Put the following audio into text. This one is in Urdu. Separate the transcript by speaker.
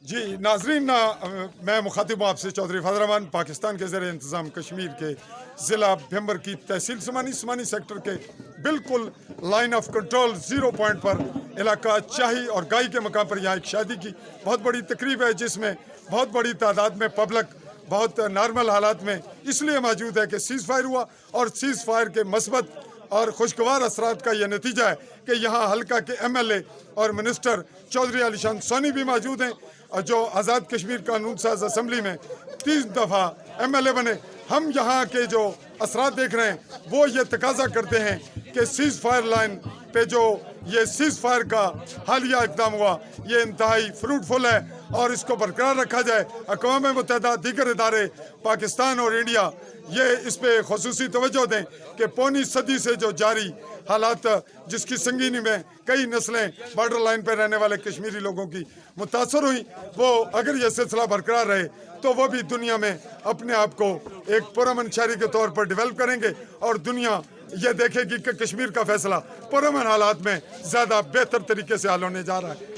Speaker 1: جی ناظرین، میں مخاطب ہوں آپ سے چودھری فضل الرحمان، پاکستان کے زیر انتظام کشمیر کے ضلع بھمبر کی تحصیل سمانی سیکٹر کے بالکل لائن آف کنٹرول 0 پوائنٹ پر علاقہ چاہی اور گائی کے مقام پر یہاں ایک شادی کی بہت بڑی تقریب ہے، جس میں بہت بڑی تعداد میں پبلک بہت نارمل حالات میں اس لیے موجود ہے کہ سیز فائر ہوا، اور سیز فائر کے مثبت اور خوشگوار اثرات کا یہ نتیجہ ہے کہ یہاں حلقہ کے ایم ایل اے اور منسٹر چودھری علی شان سونی بھی موجود ہیں، اور جو آزاد کشمیر قانون ساز اسمبلی میں 30 دفعہ ایم ایل اے بنے۔ ہم یہاں کے جو اثرات دیکھ رہے ہیں وہ یہ تقاضا کرتے ہیں کہ سیز فائر لائن پہ جو یہ سیز فائر کا حالیہ اقدام ہوا یہ انتہائی فروٹفل ہے، اور اس کو برقرار رکھا جائے۔ اقوام متحدہ، دیگر ادارے، پاکستان اور انڈیا یہ اس پہ خصوصی توجہ دیں کہ پونی صدی سے جو جاری حالات جس کی سنگینی میں کئی نسلیں بارڈر لائن پہ رہنے والے کشمیری لوگوں کی متاثر ہوئیں، وہ اگر یہ سلسلہ برقرار رہے تو وہ بھی دنیا میں اپنے آپ کو ایک پرامن شہری کے طور پر ڈیولپ کریں گے، اور دنیا یہ دیکھے گی کہ کشمیر کا فیصلہ پرامن حالات میں زیادہ بہتر طریقے سے حل ہونے جا رہا ہے۔